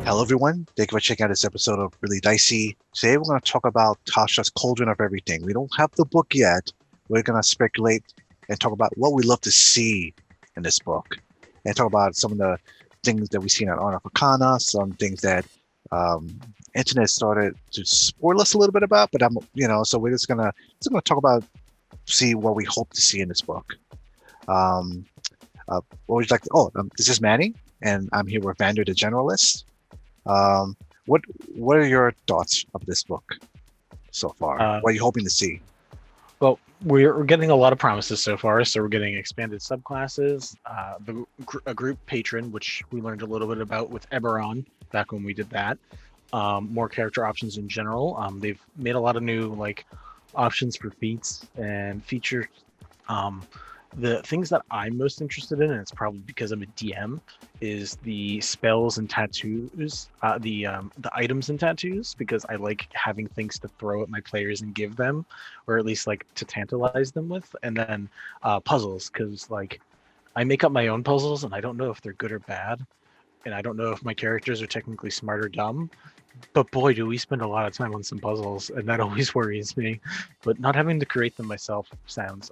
Hello, everyone. Thank you for checking out this episode of Really Dicey. Today, we're going to talk about Tasha's Cauldron of Everything. We don't have the book yet. We're going to speculate and talk about what we love to see in this book, and talk about some of the things that we've seen on Art of Arcana, some things that internet started to spoil us a little bit about. But so we're just gonna talk about see what we hope to see in this book. What would you like to? This is Manny, and I'm here with Vander, the generalist. What are your thoughts of this book so far? What are you hoping to see? Well, we're getting a lot of promises so far. So we're getting expanded subclasses, a group patron, which we learned a little bit about with Eberron back when we did that. More character options in general. They've made a lot of new options for feats and features. The things that I'm most interested in, and it's probably because I'm a DM, is the spells and tattoos, the items and tattoos, because I like having things to throw at my players and give them, or at least to tantalize them with. And then puzzles, because I make up my own puzzles, and I don't know if they're good or bad, and I don't know if my characters are technically smart or dumb. But boy, do we spend a lot of time on some puzzles, and that always worries me. But not having to create them myself sounds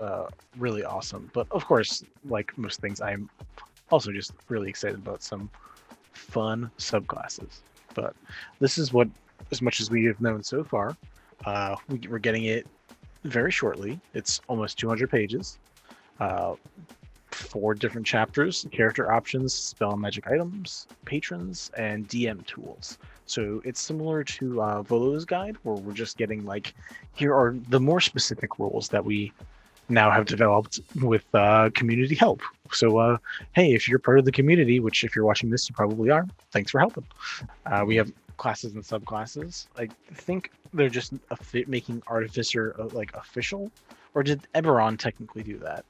really awesome. But of course, like most things, I'm also just really excited about some fun subclasses. But this is what, as much as we have known so far, we're getting it very shortly. It's almost 200 pages. 4 different chapters: character options, spell and magic items, patrons, and DM tools. So it's similar to Volo's guide, where we're just getting here are the more specific rules that we now have developed with community help. So hey, if you're part of the community, which if you're watching this, you probably are, thanks for helping. We have classes and subclasses. I think they're just making Artificer official, or did Eberron technically do that?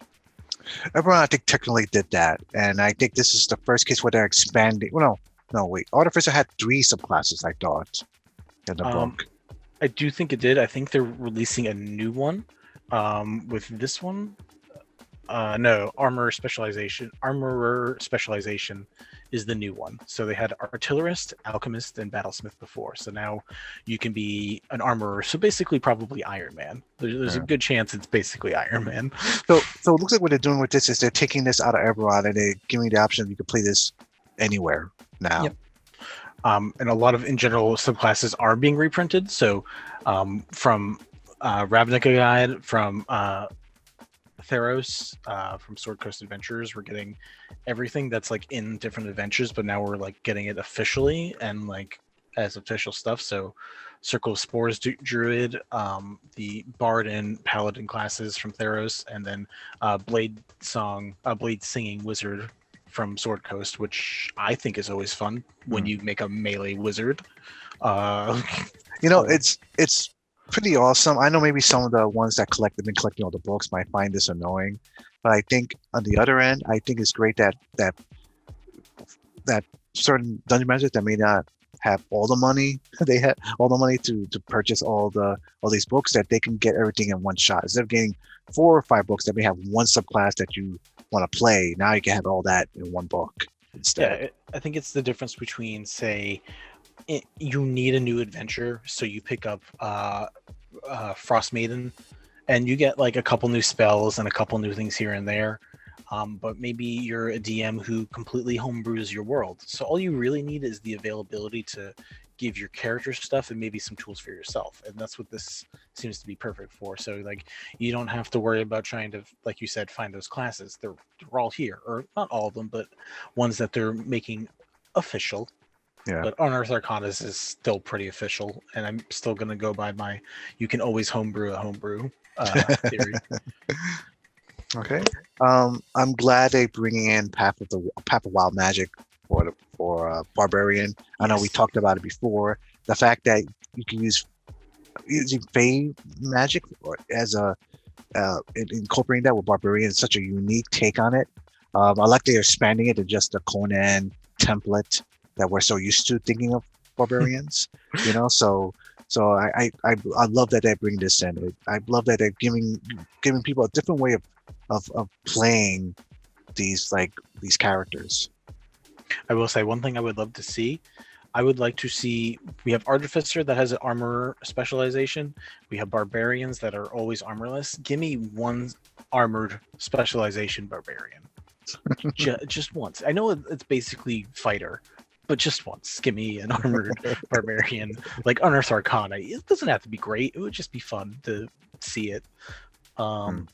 Everyone, I think, technically did that, and I think this is the first case where they're expanding. Well, no, wait. Artificer had 3 subclasses, I thought, in the book. I do think it did. I think they're releasing a new one with this one. No, Armorer specialization is the new one. So they had Artillerist, Alchemist, and Battlesmith before. So now you can be an Armorer. So basically, probably Iron Man. There's a good chance it's basically Iron Man. So it looks like what they're doing with this is they're taking this out of Eberron and they're giving the option you can play this anywhere now. Yep. And a lot of, in general, subclasses are being reprinted. So from Ravnica Guide, from Theros, from Sword Coast Adventures, we're getting everything that's in different adventures, but now we're getting it officially and as official stuff. So Circle of Spores Druid, the Bard and Paladin classes from Theros, and then Blade Singing Wizard from Sword Coast, which I think is always fun when you make a melee wizard. It's pretty awesome. I know maybe some of the ones that have been collecting all the books might find this annoying, but I think on the other end, I think it's great that certain dungeon masters that may not have all the money, they have all the money to purchase all these books, that they can get everything in one shot. Instead of getting 4 or 5 books that may have one subclass that you want to play, now you can have all that in one book instead. Yeah, I think it's the difference between, say, you need a new adventure, so you pick up Frost Maiden, and you get a couple new spells and a couple new things here and there. But maybe you're a DM who completely homebrews your world. So all you really need is the availability to give your character stuff and maybe some tools for yourself. And that's what this seems to be perfect for. So you don't have to worry about trying to, like you said, find those classes. They're all here, or not all of them, but ones that they're making official. Yeah. But Unearthed Arcanas is still pretty official, and I'm still going to go by my you can always homebrew a homebrew theory. Okay. I'm glad they're bringing in Path of Wild Magic for Barbarian. I know we talked about it before. The fact that you can use using Fey magic as incorporating that with Barbarian is such a unique take on it. I like they're expanding it to just the Conan template that we're so used to thinking of barbarians. So I love that they're bringing this in. I love that they're giving people a different way of playing these characters. I will say one thing I would love to see I would like to see. We have Artificer that has an armor specialization. We have Barbarians that are always armorless. Give me one armored specialization Barbarian. Just once. I know it's basically fighter, but just once. Give me an armored Barbarian, like Unearth Arcana. It doesn't have to be great. It would just be fun to see it. From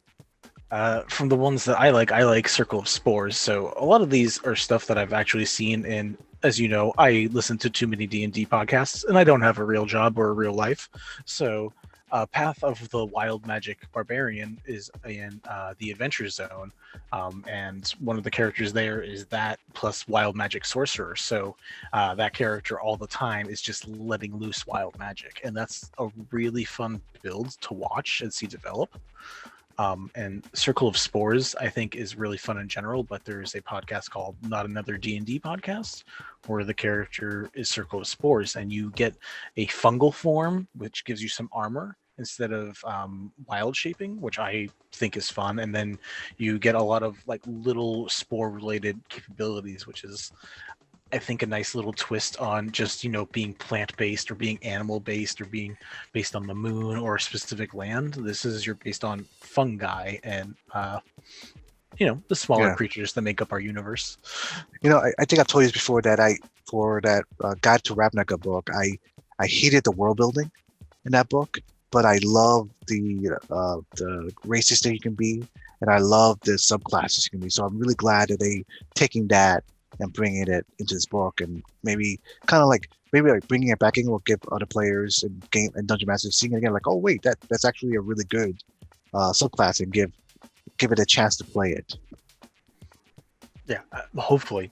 the ones that I like Circle of Spores. So a lot of these are stuff that I've actually seen in. As you know, I listen to too many D&D podcasts, and I don't have a real job or a real life. So, Path of the Wild Magic Barbarian is in the Adventure Zone, and one of the characters there is that plus Wild Magic Sorcerer. So, that character all the time is just letting loose wild magic, and that's a really fun build to watch and see develop. And Circle of Spores, I think, is really fun in general, but there's a podcast called Not Another D&D Podcast where the character is Circle of Spores, and you get a fungal form, which gives you some armor instead of wild shaping, which I think is fun. And then you get a lot of like little spore-related capabilities, which is, I think, a nice little twist on just, being plant-based or being animal-based or being based on the moon or a specific land. This is you're based on fungi and, the smaller creatures that make up our universe. I think I've told you this before that for that Guide to Ravnica book, I hated the world building in that book, but I love the races that you can be, and I love the subclasses you can be. So I'm really glad that they taking that and bringing it into this book, and maybe bringing it back in will give other players and game and dungeon masters seeing it again, like, oh wait, that's actually a really good subclass, and give it a chance to play it. Yeah, hopefully.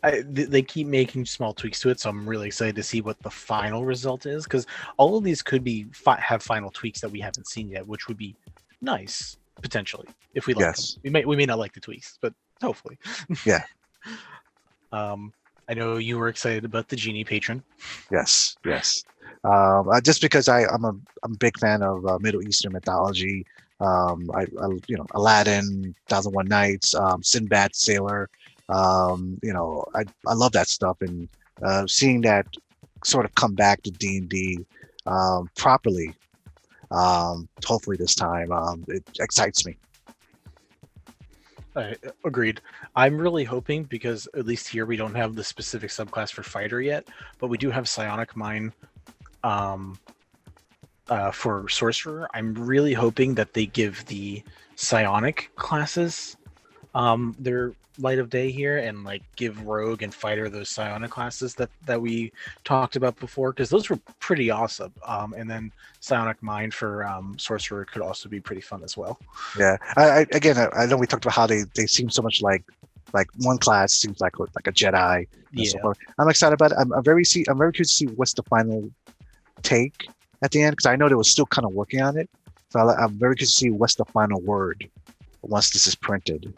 They keep making small tweaks to it, so I'm really excited to see what the final result is, because all of these could be have final tweaks that we haven't seen yet, which would be nice potentially if we like them. We may not like the tweaks, but hopefully. Yeah. I know you were excited about the genie patron. Yes. Just because I'm a big fan of Middle Eastern mythology. Aladdin, 1001 Nights, Sinbad Sailor. I love that stuff, and seeing that sort of come back to D&D properly, hopefully this time, it excites me. Agreed. I'm really hoping, because at least here we don't have the specific subclass for fighter yet, but we do have psionic mind for sorcerer. I'm really hoping that they give the psionic classes their light of day here, and like give rogue and fighter those psionic classes that we talked about before, because those were pretty awesome. And then psionic mind for sorcerer could also be pretty fun as well. Yeah, I know we talked about how they seem so much like one class seems like a Jedi. Yeah. So I'm excited about it. I'm very curious to see what's the final take at the end, because I know they were still kind of working on it. So I'm very curious to see what's the final word once this is printed.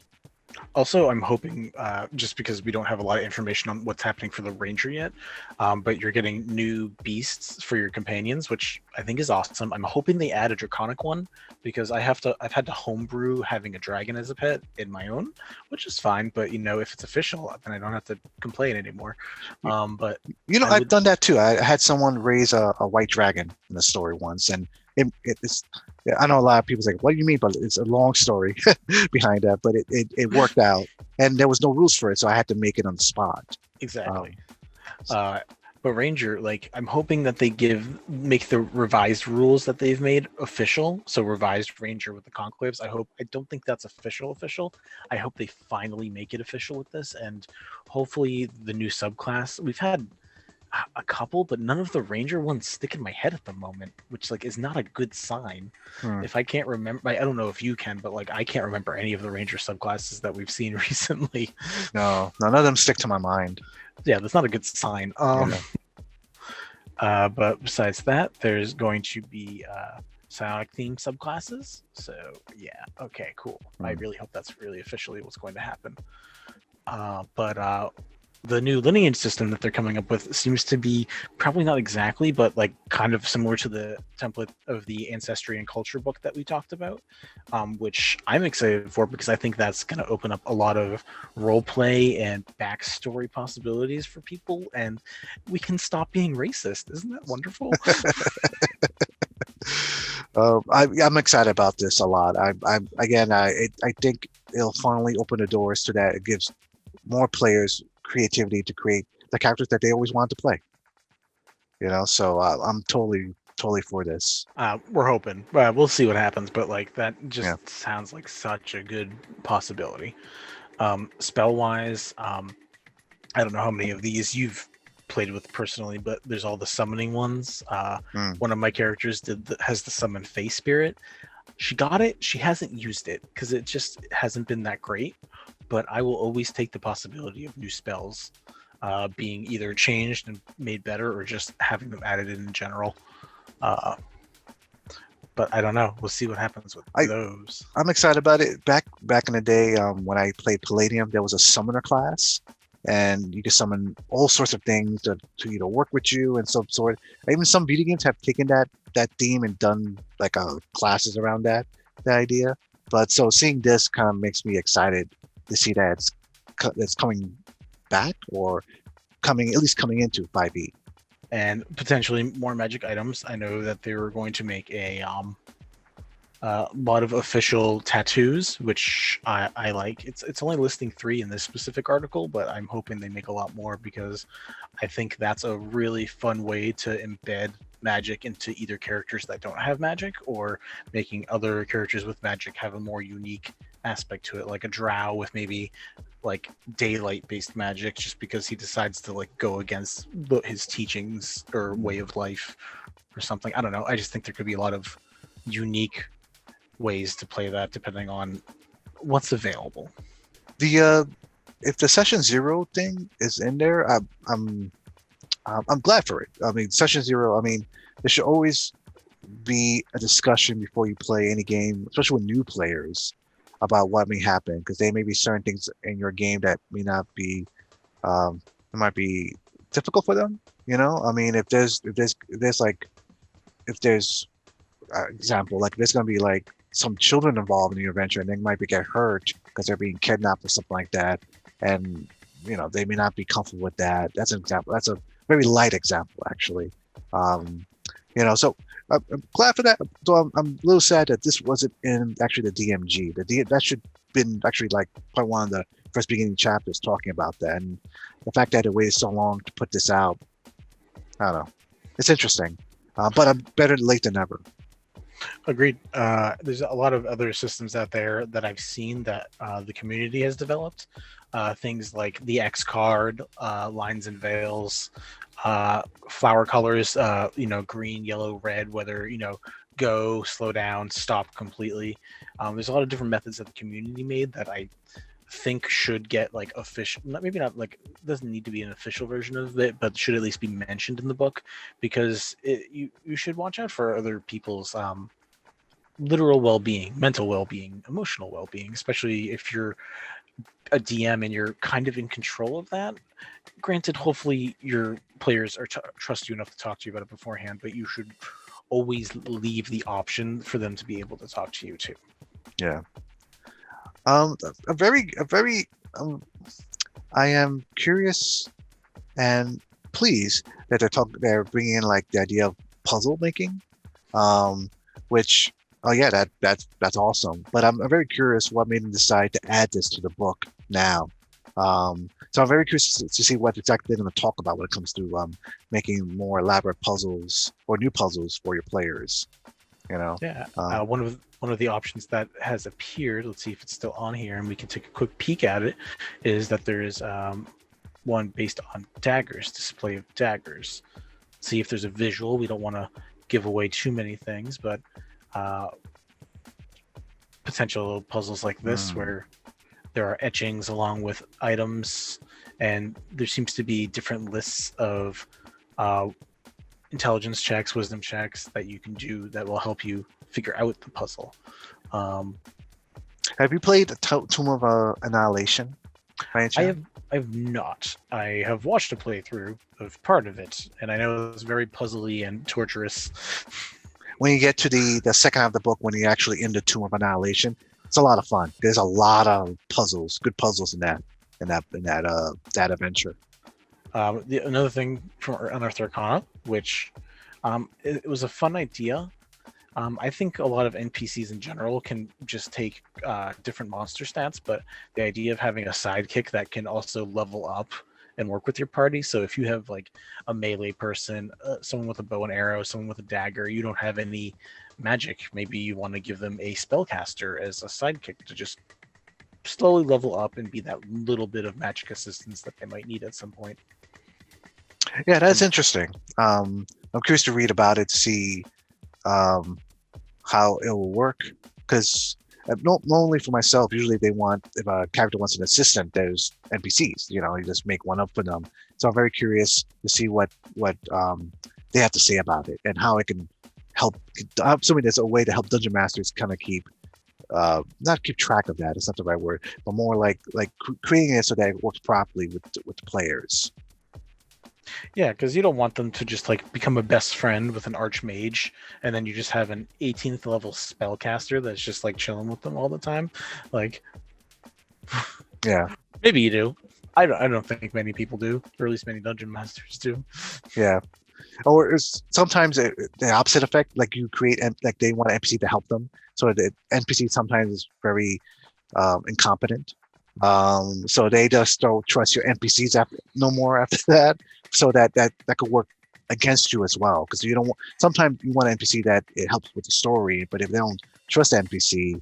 Also, I'm hoping, just because we don't have a lot of information on what's happening for the Ranger yet, but you're getting new beasts for your companions, which I think is awesome. I'm hoping they add a draconic one, because I've had to homebrew having a dragon as a pet in my own, which is fine. But if it's official, then I don't have to complain anymore. But I've done that too. I had someone raise a white dragon in the story once, and it's. I know a lot of people say, "What do you mean?" But it's a long story behind that. But it worked out, and there was no rules for it, so I had to make it on the spot. Exactly. But Ranger, I'm hoping that they make the revised rules that they've made official. So revised Ranger with the conclaves. I don't think that's official. I hope they finally make it official with this, and hopefully the new subclass. We've had a couple, but none of the Ranger ones stick in my head at the moment, which is not a good sign. If I can't remember, I don't know if you can, but I can't remember any of the Ranger subclasses that we've seen recently. No, none of them stick to my mind. Yeah, that's not a good sign. But besides that, there's going to be psionic themed subclasses. So yeah, okay, cool. I really hope that's really officially what's going to happen. But the new Lineage system that they're coming up with seems to be probably not exactly, but like kind of similar to the template of the Ancestry and Culture book that we talked about, which I'm excited for because I think that's going to open up a lot of role play and backstory possibilities for people, and we can stop being racist. Isn't that wonderful? I'm excited about this a lot. I think it'll finally open the doors to that. It gives more players creativity to create the characters that they always wanted to play. So I'm totally for this. We're hoping. We'll see what happens, but like that just Yeah. sounds like such a good possibility. Spell wise, I don't know how many of these you've played with personally, but there's all the summoning ones. Mm. One of my characters has the summon Face Spirit. She got it. She hasn't used it because it just hasn't been that great. But I will always take the possibility of new spells being either changed and made better, or just having them added in general. But I don't know. We'll see what happens with those. I'm excited about it. Back in the day, when I played Palladium, there was a summoner class, and you could summon all sorts of things to work with you and some sort. Even some video games have taken that theme and done like classes around that idea. But so seeing this kind of makes me excited to see that it's coming back, or at least coming into 5e. And potentially more magic items. I know that they were going to make a lot of official tattoos, which I like. It's only listing 3 in this specific article, but I'm hoping they make a lot more, because I think that's a really fun way to embed magic into either characters that don't have magic, or making other characters with magic have a more unique aspect to it, like a drow with maybe like daylight based magic, just because he decides to like go against his teachings or way of life or something. I don't know. I just think there could be a lot of unique ways to play that depending on what's available. If the session 0 thing is in there, I'm glad for it. I mean, session 0. I mean, there should always be a discussion before you play any game, especially with new players, about what may happen, because there may be certain things in your game that may not be, it might be difficult for them. I mean, if there's example, like there's gonna be like some children involved in the adventure, and they might get hurt because they're being kidnapped or something like that, and they may not be comfortable with that. That's an example. That's a very light example, actually. So I'm glad for that. Though I'm a little sad that this wasn't in actually the DMG. That should been actually like part one of the first beginning chapters talking about that, and the fact that it waited so long to put this out. I don't know. It's interesting, but I'm better late than never. Agreed. There's a lot of other systems out there that I've seen that the community has developed. Things like the X card, lines and veils, flower colors, green, yellow, red, whether, go, slow down, stop completely. There's a lot of different methods that the community made that I think should get like official, maybe not like, doesn't need to be an official version of it, but should at least be mentioned in the book, because you should watch out for other people's literal well-being, mental well-being, emotional well-being, especially if you're a DM and you're kind of in control of that. Granted, hopefully your players are trust you enough to talk to you about it beforehand, but you should always leave the option for them to be able to talk to you too. Yeah. I am curious and pleased that they're bringing in like the idea of puzzle making, which that's awesome. But I'm very curious what made them decide to add this to the book now. So I'm very curious to see what exactly they're going to talk about when it comes to making more elaborate puzzles or new puzzles for your players. Yeah. One of the options that has appeared, let's see if it's still on here and we can take a quick peek at it, is that there is one based on daggers, display of daggers. See if there's a visual. We don't want to give away too many things, but potential puzzles like this where there are etchings along with items, and there seems to be different lists of intelligence checks, wisdom checks that you can do that will help you figure out the puzzle. Have you played Tomb of Annihilation? I have I've not. I have watched a playthrough of part of it, and I know it's very puzzly and torturous. When you get to the second half of the book, when you're actually in the Tomb of Annihilation, it's a lot of fun. There's a lot of puzzles, good puzzles in that adventure. Another thing from Unearthed Arcana, which it was a fun idea. I think a lot of NPCs in general can just take different monster stats, but the idea of having a sidekick that can also level up and work with your party. So if you have like a melee person, someone with a bow and arrow, someone with a dagger, you don't have any magic. Maybe you want to give them a spellcaster as a sidekick to just slowly level up and be that little bit of magic assistance that they might need at some point. Yeah, that's interesting. I'm curious to read about it, see how it will work, because not only for myself, usually they want, if a character wants an assistant, there's NPCs, you just make one up for them. So I'm very curious to see what they have to say about it and how it can help. I'm assuming there's a way to help dungeon masters kind of keep not keep track of that, it's not the right word, but more like creating it so that it works properly with the players. Yeah, because you don't want them to just like become a best friend with an archmage, and then you just have an 18th level spellcaster that's just like chilling with them all the time. Like, yeah, maybe you do. I don't think many people do, or at least many dungeon masters do. Yeah, or sometimes the opposite effect, like you create like they want an NPC to help them, so the NPC sometimes is very incompetent. So they just don't trust your NPCs no more after that. So that could work against you as well, because you don't want. Sometimes you want an NPC that it helps with the story, but if they don't trust the NPC,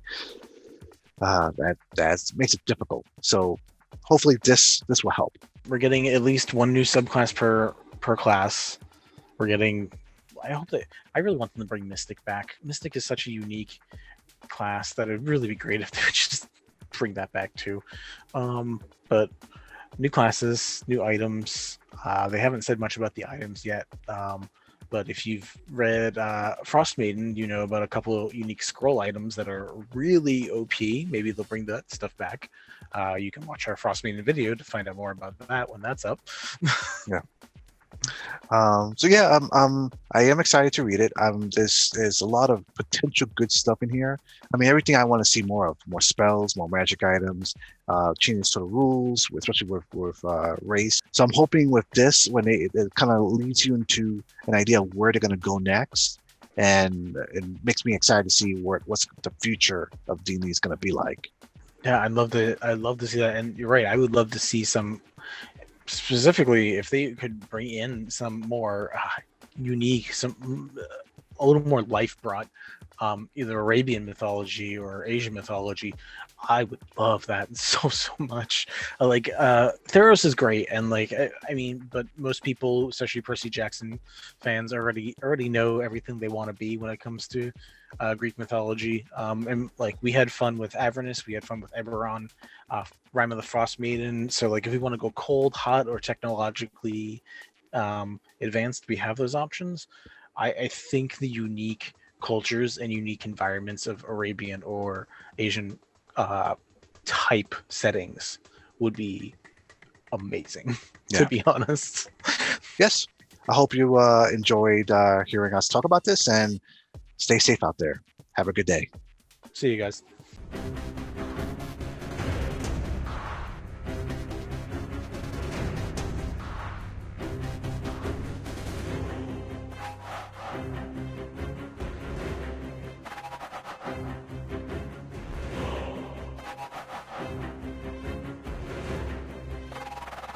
that makes it difficult. So hopefully this will help. We're getting at least one new subclass per class. We're getting. I really want them to bring Mystic back. Mystic is such a unique class that it'd really be great if they would just bring that back too. But new classes, new items. They haven't said much about the items yet. But if you've read Frost Maiden, you know about a couple of unique scroll items that are really OP. Maybe they'll bring that stuff back. You can watch our Frost Maiden video to find out more about that when that's up. Yeah. So yeah, I am excited to read it. There's a lot of potential good stuff in here. I mean, everything I want to see more of: more spells, more magic items, changes to the rules, especially with race. So I'm hoping with this, when it kind of leads you into an idea of where they're going to go next, and it makes me excited to see what's the future of D&D is going to be like. Yeah, I'd love to see that, and you're right. I would love to see some. Specifically, if they could bring in some more unique, a little more life brought, either Arabian mythology or Asian mythology, I would love that so much. Like Theros is great, and like I mean, but most people, especially Percy Jackson fans, already know everything they want to be when it comes to Greek mythology. And like we had fun with Avernus, we had fun with Eberron, Rime of the Frost Maiden. So like if we want to go cold, hot, or technologically advanced, we have those options. I think the unique cultures and unique environments of Arabian or Asian type settings would be amazing, to be honest. Yes. I hope you enjoyed hearing us talk about this, and stay safe out there. Have a good day. See you guys.